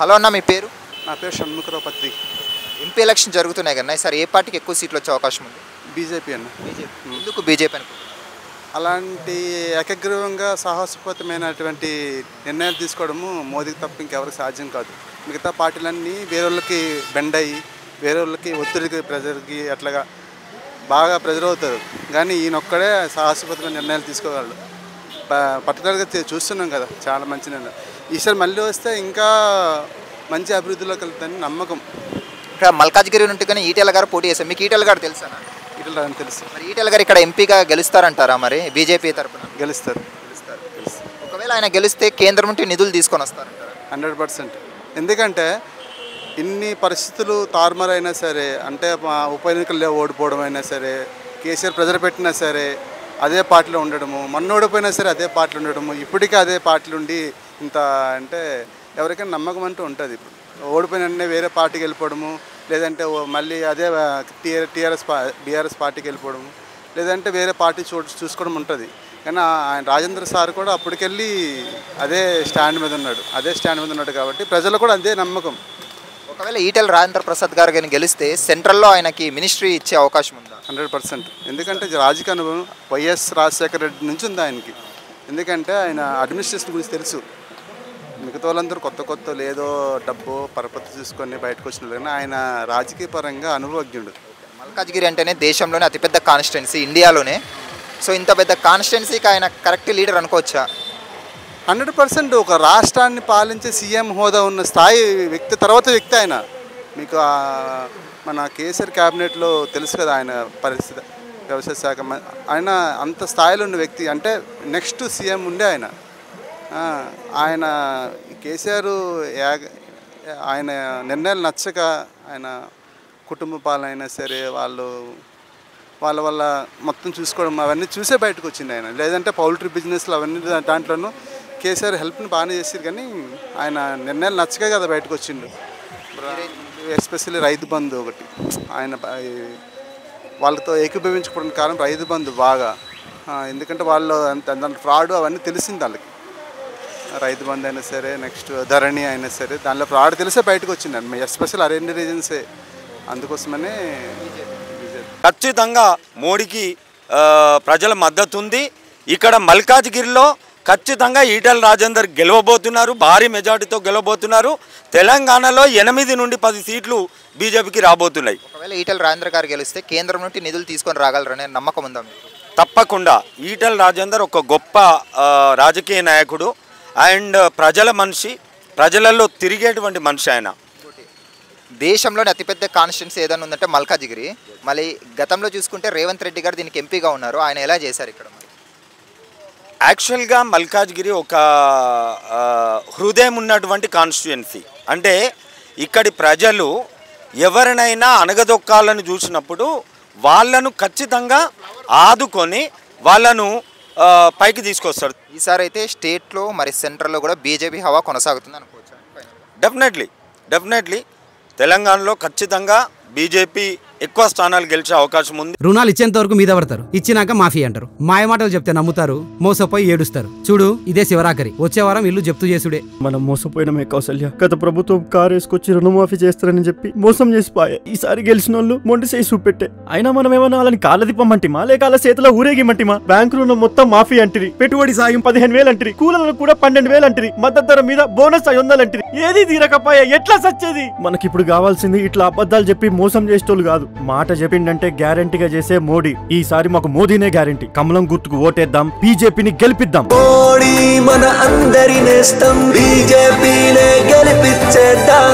Hello అన్న, మీ పేరు? నా పేరు షణ్ముఖరావు పత్రి. ఎంపీ ఎలక్షన్ జరుగుతున్నాయి కదా సార్, ఏ పార్టీకి ఎక్కువ సీట్లు వచ్చే అవకాశం ఉంది? బీజేపీ అన్న. బీజేపీ. ఎందుకు బీజేపీ అనుకుంటున్నారు? అలాంటి ఏకగ్రీవంగా సాహసోపేతమైనటువంటి నిర్ణయాలు తీసుకోవడము మోదీకి తప్ప ఇంకెవరికి సాధ్యం కాదు. మిగతా పార్టీలన్నీ వేరే వాళ్ళకి బెండ్ అయ్యి వేరే వాళ్ళకి ఒత్తిడికి ప్రెజర్కి అట్లాగా బాగా ప్రెజర్ అవుతారు. కానీ ఈయనొక్కడే సాహసోపేతమైన నిర్ణయాలు తీసుకోగలడు. పర్టికులర్గా చూస్తున్నాం కదా, చాలా మంచి నిర్ణయం. ఈసారి మళ్ళీ వస్తే ఇంకా మంచి అభివృద్ధిలోకి వెళ్తుందని నమ్మకం. ఇక్కడ మల్కాజ్గిరి నుండి కానీ ఈటెల గారు పోటీ చేశారు. మీకు ఈటెల గారు తెలుసా? ఈటెల రాని తెలుసు. మరి ఈటెల గారు ఇక్కడ ఎంపీగా గెలుస్తారంటారా? మరి బీజేపీ తరఫున గెలుస్తారు. ఒకవేళ ఆయన గెలిస్తే కేంద్రం నుండి నిధులు తీసుకొని వస్తారంటారా? 100%. ఎందుకంటే ఇన్ని పరిస్థితులు తారుమారైనా సరే, అంటే ఉప ఎన్నికల్లో ఓడిపోవడం అయినా సరే, కేసీఆర్ ప్రెజర్ పెట్టినా సరే అదే పార్టీలో ఉండడము, మొన్న ఓడిపోయినా సరే అదే పార్టీలో ఉండడము, ఇప్పటికీ అదే పార్టీలో ఉండి ఇంత అంటే ఎవరికైనా నమ్మకం అంటూ ఉంటుంది. ఇప్పుడు ఓడిపోయిన వేరే పార్టీకి వెళ్ళిపోవడము, లేదంటే మళ్ళీ అదే బీఆర్ఎస్ పార్టీకి వెళ్ళిపోవడము, లేదంటే వేరే పార్టీ చూసుకోవడం ఉంటుంది. కానీ ఆయన రాజేంద్ర సార్ కూడా అప్పటికెళ్ళి అదే స్టాండ్ మీద ఉన్నాడు కాబట్టి ప్రజలు కూడా అదే నమ్మకం. ఒకవేళ ఈటెల రాజేంద్ర ప్రసాద్ గారు కానీ గెలిస్తే సెంట్రల్లో ఆయనకి మినిస్ట్రీ ఇచ్చే అవకాశం ఉందా? 100%. ఎందుకంటే రాజకీయ అనుభవం వైఎస్ రాజశేఖర రెడ్డి నుంచి ఉంది ఆయనకి. ఎందుకంటే ఆయన అడ్మినిస్ట్రేషన్ గురించి తెలుసు. మిగతా వాళ్ళందరూ కొత్త లేదో డబ్బు పరపతి చూసుకొని బయటకు వచ్చిన కానీ ఆయన రాజకీయ పరంగా అనుభవజ్ఞుడు. మల్కాజ్గిరి అంటేనే దేశంలోనే అతిపెద్ద కాన్స్టిట్యున్సీ ఇండియాలోనే. సో ఇంత పెద్ద కాన్స్టిట్యున్సీకి ఆయన కరెక్ట్ లీడర్ అనుకోవచ్చా? 100%. ఒక రాష్ట్రాన్ని పాలించే సీఎం హోదా ఉన్న స్థాయి వ్యక్తి తర్వాత వ్యక్తి ఆయన. మీకు మన కేసీఆర్ క్యాబినెట్లో తెలుసు కదా ఆయన పరిస్థితి, వ్యవసాయ శాఖ ఆయన అంత స్థాయిలో ఉన్న వ్యక్తి. అంటే నెక్స్ట్ సీఎం ఉండే ఆయన కేసీఆర్ ఆయన నిర్ణయాలు నచ్చక ఆయన కుటుంబ పాలన అయినా సరే వాళ్ళ మొత్తం చూసుకోవడం అవన్నీ చూసే బయటకు వచ్చింది ఆయన. లేదంటే పౌల్ట్రీ బిజినెస్లు అవన్నీ దాంట్లోనూ కేసీఆర్ హెల్ప్ని బాగానే చేసారు, కానీ ఆయన నిర్ణయాలు నచ్చకే కదా బయటకు వచ్చిండు. ఎస్పెషల్లీ రైతు బంధు ఒకటి ఆయన వాళ్ళతో ఏకీభవించుకోవడానికి కారణం రైతు బంధు బాగా. ఎందుకంటే వాళ్ళు అంత ఫ్రాడ్ అవన్నీ తెలిసింది వాళ్ళకి. రైతు బంధు అయినా సరే, నెక్స్ట్ ధరణి అయినా సరే, దానిలో ఫ్రాడ్ తెలిసే బయటకు వచ్చింది. ఎస్పెషల్ అరేంజ్ రీజన్సే. అందుకోసమనే ఖచ్చితంగా మోడీకి ప్రజల మద్దతు ఉంది. ఇక్కడ మల్కాజ్గిరిలో ఖచ్చితంగా ఈటెల రాజేందర్ గెలవబోతున్నారు, భారీ మెజార్టీతో గెలవబోతున్నారు. తెలంగాణలో 8 నుండి 10 సీట్లు బీజేపీకి రాబోతున్నాయి. ఒకవేళ ఈటెల రాజేందర్ గారు గెలిస్తే కేంద్రం నుండి నిధులు తీసుకొని రాగలరనే నమ్మకం ఉందా మీకు? తప్పకుండా. ఈటెల రాజేందర్ ఒక గొప్ప రాజకీయ నాయకుడు అండ్ ప్రజల మనిషి, ప్రజలలో తిరిగేటువంటి మనిషి ఆయన. దేశంలోని అతిపెద్ద కాన్స్టిట్యున్సీ ఏదైనా ఉందంటే మల్కాజ్గిరి. మళ్ళీ గతంలో చూసుకుంటే రేవంత్ రెడ్డి గారు దీనికి ఎంపీగా ఉన్నారు. ఆయన ఎలా చేశారు ఇక్కడ? యాక్చువల్గా మల్కాజ్గిరి ఒక హృదయం ఉన్నటువంటి కాన్స్టిట్యుయెన్సీ. అంటే ఇక్కడి ప్రజలు ఎవరినైనా అణగదొక్కాలని చూసినప్పుడు వాళ్ళను ఖచ్చితంగా ఆదుకొని వాళ్ళను పైకి తీసుకొస్తారు. ఈసారి అయితే స్టేట్లో మరి సెంట్రల్లో కూడా బీజేపీ హవా కొనసాగుతుంది అనుకోవచ్చు. డెఫినెట్లీ తెలంగాణలో ఖచ్చితంగా బీజేపీ ఎక్కువ స్థానాలు గెలిచే అవకాశం ఉంది. రుణాలు ఇచ్చేంత వరకు మీద పడతారు, ఇచ్చినాక మాఫీ అంటారు. మాయ మాటలు చెప్తే నమ్ముతారు, మోసపోయి ఏడుస్తారు. చూడు, ఇదే శివరాకరి. వచ్చే వారం ఇల్లు జప్తు చేసుడే. మనం మోసపోయినమే కౌసల్య. గత ప్రభుత్వం కారు వేసుకొచ్చి రుణమాఫీ చేస్తారని చెప్పి మోసం చేసిపోయా. ఈసారి గెలిచిన వాళ్ళు మొండి చేసి చూపెట్టే. అయినా మనం ఏమన్నా వాళ్ళని కాళ్ళ తిప్పమంటిమా, లేక వాళ్ళ చేతిలో ఊరేగిమంటిమా? బ్యాంకు రుణం మొత్తం మాఫీ అంటిరి, పెట్టుబడి సాయం 15,000 అంటిరి, కూలీలకు కూడా 12,000 అంటిరి, మద్దతు ధర మీద బోనస్ 500 అంటిరి. ఏది తీరకపోయా ఎట్లా సచ్చేది? మనకిప్పుడు కావాల్సింది ఇట్లా అబద్ధాలు చెప్పి మోసం చేసేటోళ్ళు కాదు, మాట చెప్పిండంటే గ్యారంటీగా చేసే మోడీ. ఈసారి మాకు మోదీనే గ్యారంటీ. కమలం గుర్తుకు ఓటేద్దాం, బీజేపీని గెలిపిద్దాం. మోడీ మన అందరి నేస్తం, బీజేపీనే గెలిపించేద్దాం.